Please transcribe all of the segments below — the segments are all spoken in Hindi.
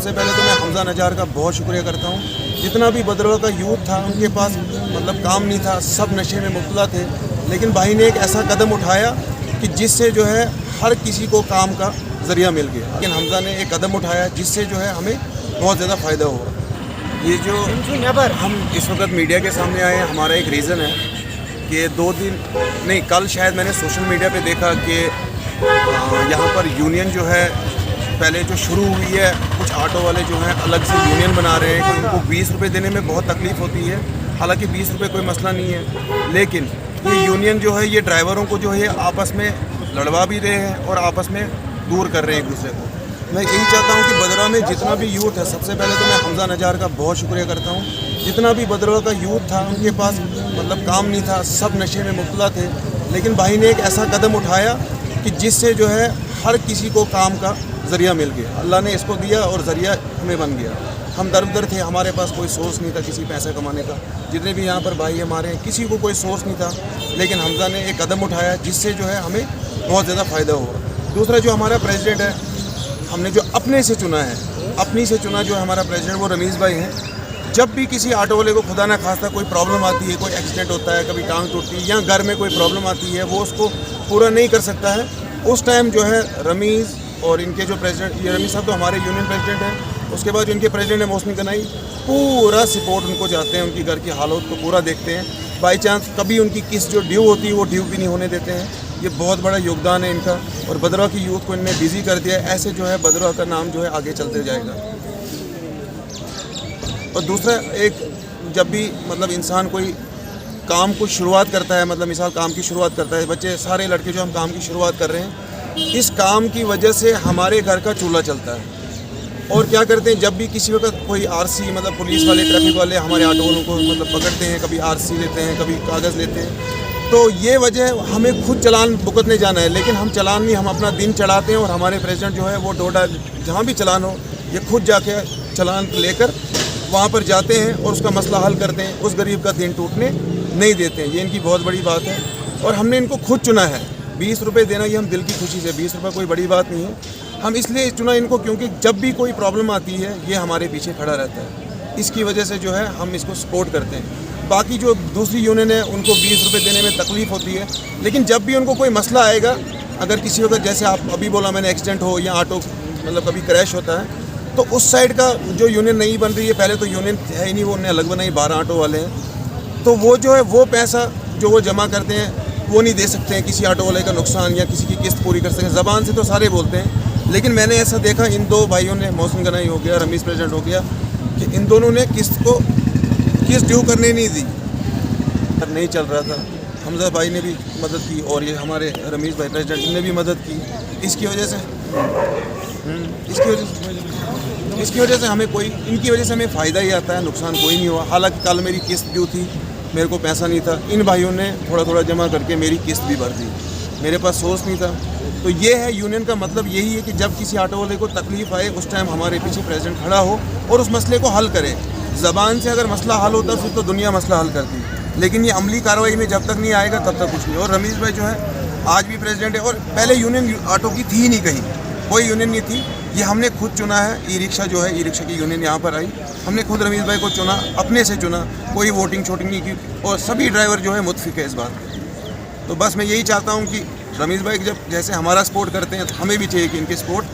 सबसे पहले तो मैं हमजा नजार का बहुत शुक्रिया करता हूँ। जितना भी भद्रवाह का यूथ था उनके पास मतलब काम नहीं था, सब नशे में मुब्तला थे, लेकिन भाई ने एक ऐसा कदम उठाया कि जिससे जो है हर किसी को काम का ज़रिया मिल गया। लेकिन हमजा ने एक कदम उठाया जिससे जो है हमें बहुत ज़्यादा फ़ायदा हुआ। ये जो हम इस वक्त मीडिया के सामने आए हैं, हमारा एक रीज़न है कि 2 दिन नहीं, कल शायद मैंने सोशल मीडिया पे देखा कि यहाँ पर यूनियन जो है पहले जो शुरू हुई है, कुछ ऑटो वाले जो हैं अलग से यूनियन बना रहे हैं कि उनको 20 रुपये देने में बहुत तकलीफ़ होती है। हालांकि 20 रुपये कोई मसला नहीं है, लेकिन ये यूनियन जो है ये ड्राइवरों को जो है आपस में लड़वा भी रहे हैं और आपस में दूर कर रहे हैं एक दूसरे को। मैं यही चाहता हूँ कि भद्रवाह में जितना भी यूथ है, सबसे पहले तो मैं हमजा नजार का बहुत शुक्रिया करता हूँ। जितना भी भद्रवाह का यूथ था उनके पास मतलब काम नहीं था, सब नशे में मुब्तला थे, लेकिन भाई ने एक ऐसा कदम उठाया कि जिससे जो है हर किसी को काम का ज़रिया मिल गया। अल्लाह ने इसको दिया और ज़रिया हमें बन गया। हम दर थे, हमारे पास कोई सोर्स नहीं था किसी पैसे कमाने का। जितने भी यहाँ पर भाई हमारे हैं, किसी को कोई सोर्स नहीं था, लेकिन हमजा ने एक कदम उठाया जिससे जो है हमें बहुत ज़्यादा फ़ायदा हुआ। दूसरा जो हमारा प्रेसिडेंट है, हमने जो अपने से चुना है, अपनी से चुना जो है हमारा प्रेसिडेंट, वो रमीज़ भाई हैं। जब भी किसी ऑटो वाले को खुदा ना खास्ता कोई प्रॉब्लम आती है, कोई एक्सीडेंट होता है, कभी टांग टूटती है या घर में कोई प्रॉब्लम आती है, वो उसको पूरा नहीं कर सकता है, उस टाइम जो है रमीज़ और इनके जो प्रेसिडेंट, ये रमीज़ साहब तो हमारे यूनियन प्रेसिडेंट हैं, उसके बाद जो इनके प्रेसिडेंट है मौसमी गनाई, पूरा सपोर्ट उनको जाते हैं, उनकी घर की हालत को पूरा देखते हैं। बाई चांस कभी उनकी किस्त जो ड्यू होती है वो ड्यू भी नहीं होने देते हैं। ये बहुत बड़ा योगदान है इनका, और भद्रवाह की यूथ को इनने बिजी कर दिया है। ऐसे जो है भद्रवाह का नाम जो है आगे चलते जाएगा। और दूसरा एक, जब भी मतलब इंसान कोई काम को शुरुआत करता है, मतलब मिसाल काम की शुरुआत करता है, बच्चे सारे लड़के जो हम काम की शुरुआत कर रहे हैं, इस काम की वजह से हमारे घर का चूल्हा चलता है। और क्या करते हैं, जब भी किसी वक्त कोई आरसी मतलब पुलिस वाले, ट्रैफिक वाले हमारे ऑटो वालों को मतलब पकड़ते हैं, कभी आरसी लेते हैं, कभी कागज़ लेते हैं, तो ये वजह हमें खुद चलान भुगतने जाना है, लेकिन हम चलान नहीं, हम अपना दिन चढ़ाते हैं। और हमारे प्रेसिडेंट जो है वो डोडा जहाँ भी चलान हो, ये खुद जाके चलान लेकर वहाँ पर जाते हैं और उसका मसला हल करते हैं, उस गरीब का दिन टूटने नहीं देते हैं। ये इनकी बहुत बड़ी बात है और हमने इनको खुद चुना है। 20 रुपये देना ये हम दिल की खुशी से, 20 रुपये कोई बड़ी बात नहीं है। हम इसलिए चुना इनको क्योंकि जब भी कोई प्रॉब्लम आती है ये हमारे पीछे खड़ा रहता है, इसकी वजह से जो है हम इसको सपोर्ट करते हैं। बाकी जो दूसरी यूनियन है उनको 20 रुपये देने में तकलीफ़ होती है, लेकिन जब भी उनको कोई मसला आएगा, अगर किसी वक्त जैसे आप अभी बोला मैंने एक्सीडेंट हो या ऑटो मतलब कभी क्रैश होता है, तो उस साइड का जो यूनियन नहीं बन रही है, पहले तो यूनियन है ही नहीं, वो उन्हें अलग बनाई, 12 ऑटो वाले हैं, तो वो जो है वो पैसा जो वो जमा करते हैं वो नहीं दे सकते हैं किसी ऑटो वाले का नुकसान या किसी की किस्त पूरी कर सकें। ज़बान से तो सारे बोलते हैं, लेकिन मैंने ऐसा देखा इन दो भाइयों ने, मौसम गनाई हो गया, रमीज़ प्रेसिडेंट हो गया, कि इन दोनों ने किस्त ड्यू करने नहीं दी, नहीं चल रहा था। हमजा भाई ने भी मदद की और ये हमारे रमीज़ भाई प्रेसिडेंट ने भी मदद की। इसकी वजह से हमें कोई, इनकी वजह से हमें फ़ायदा ही आता है, नुकसान कोई नहीं हुआ। हालांकि कल मेरी किस्त ड्यू थी, मेरे को पैसा नहीं था, इन भाइयों ने थोड़ा थोड़ा जमा करके मेरी किस्त भी भर दी, मेरे पास सोर्स नहीं था। तो ये है यूनियन का मतलब, यही है कि जब किसी ऑटो वाले को तकलीफ़ आए उस टाइम हमारे पीछे प्रेसिडेंट खड़ा हो और उस मसले को हल करे। ज़बान से अगर मसला हल होता फिर तो दुनिया मसला हल करती, लेकिन ये अमली कार्रवाई में जब तक नहीं आएगा तब तक कुछ नहीं। और रमीज़ भाई जो है आज भी प्रेसिडेंट है, और पहले यूनियन ऑटो की थी ही नहीं, कहीं कोई यूनियन नहीं थी, ये हमने खुद चुना है। ई रिक्शा जो है, ई रिक्शा की यूनियन यहाँ पर आई, हमने खुद रमीज़ भाई को चुना, अपने से चुना, कोई वोटिंग शोटिंग नहीं की, और सभी ड्राइवर जो है मुतफिक है इस बात। तो बस मैं यही चाहता हूँ कि रमीज़ भाई जब जैसे हमारा सपोर्ट करते हैं तो हमें भी चाहिए कि इनके सपोर्ट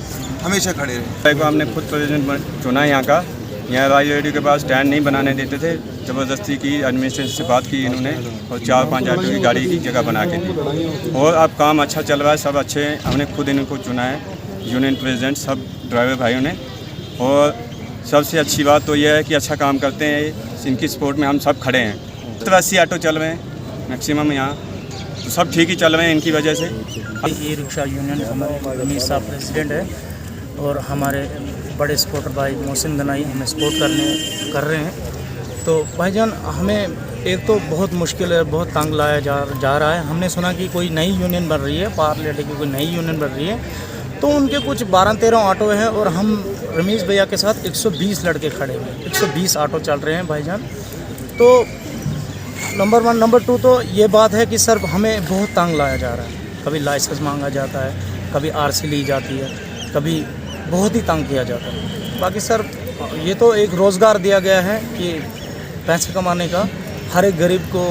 हमेशा खड़े रहें। भाई को हमने खुद प्रेसिडेंट चुना यहाँ का। यहाँ राय रेडियो के पास स्टैंड नहीं बनाने देते थे, ज़बरदस्ती की एडमिनिस्ट्रेशन से बात की इन्होंने और 4-5 ऑटो की गाड़ी की जगह बना के दी, और अब काम अच्छा चल रहा है, सब अच्छे हैं। हमने खुद इनको चुना है, यूनियन प्रेसिडेंट, सब ड्राइवर भाइयों ने। और सबसे अच्छी बात तो यह है कि अच्छा काम करते हैं, इनकी सपोर्ट में हम सब खड़े हैं। 80 ऑटो चल रहे हैं मैक्सिमम यहाँ, तो सब ठीक ही चल रहे हैं इनकी वजह से। ई रिक्शा यूनियन हमारे रमीज़ साहब प्रेसिडेंट है, और हमारे बड़े सपोर्टर भाई मोहसिन गनाई हमें सपोर्ट कर रहे हैं। तो भाईजान हमें एक तो बहुत मुश्किल है, बहुत तंग लाया जा रहा है। हमने सुना कि कोई नई यूनियन बन रही है, पार्लेट की कोई नई यूनियन बन रही है, तो उनके कुछ 12-13 ऑटो हैं और हम रमीज़ भैया के साथ 120 लड़के खड़े हैं, 120 ऑटो चल रहे हैं भाईजान। तो नंबर 1, नंबर 2 तो ये बात है कि सर हमें बहुत तंग लाया जा रहा है। कभी लाइसेंस मांगा जाता है, कभी आरसी ली जाती है, कभी बहुत ही तंग किया जाता है। बाकी सर ये तो एक रोज़गार दिया गया है कि पैसे कमाने का, हर एक गरीब को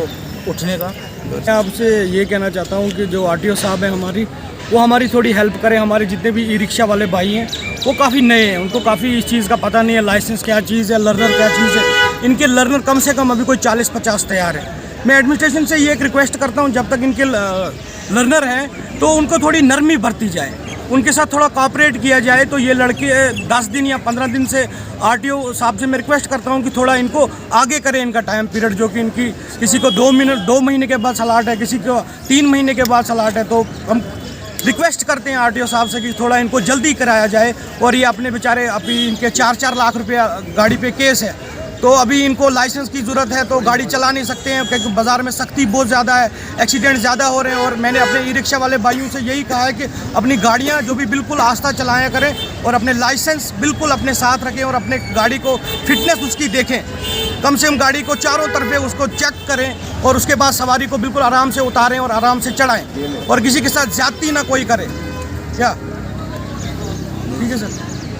उठने का। मैं आपसे ये कहना चाहता हूँ कि जो आरटीओ साहब हैं वो हमारी थोड़ी हेल्प करें। हमारे जितने भी ई रिक्शा वाले भाई हैं वो काफ़ी नए हैं, उनको काफ़ी इस चीज़ का पता नहीं है, लाइसेंस क्या चीज़ है, लर्नर क्या चीज़ है। इनके लर्नर कम से कम अभी कोई 40-50 तैयार है। मैं एडमिनिस्ट्रेशन से ये एक रिक्वेस्ट करता हूँ, जब तक इनके लर्नर हैं तो उनको थोड़ी नरमी बरती जाए, उनके साथ थोड़ा कोऑपरेट किया जाए। तो ये लड़के 10 दिन या 15 दिन से आरटीओ साहब से मैं रिक्वेस्ट करता हूँ कि थोड़ा इनको आगे करें इनका टाइम पीरियड, जो कि इनकी किसी को 2 महीने के बाद सलाट है, किसी को 3 महीने के बाद सलाट है। तो हम रिक्वेस्ट करते हैं आरटीओ साहब से कि थोड़ा इनको जल्दी कराया जाए। और ये अपने बेचारे अभी इनके 4-4 लाख रुपया गाड़ी पे केस है, तो अभी इनको लाइसेंस की ज़रूरत है, तो गाड़ी चला नहीं सकते हैं क्योंकि बाज़ार में सख्ती बहुत ज़्यादा है, एक्सीडेंट ज़्यादा हो रहे हैं। और मैंने अपने ई रिक्शा वाले भाइयों से यही कहा है कि अपनी गाड़ियां जो भी बिल्कुल आस्था चलाया करें और अपने लाइसेंस बिल्कुल अपने साथ रखें और अपने गाड़ी को फिटनेस उसकी देखें, कम से कम गाड़ी को चारों तरफ उसको चेक करें और उसके बाद सवारी को बिल्कुल आराम से उतारें और आराम से चढ़ाएँ और किसी के साथ ज़्यादती ना कोई करे। क्या ठीक है सर?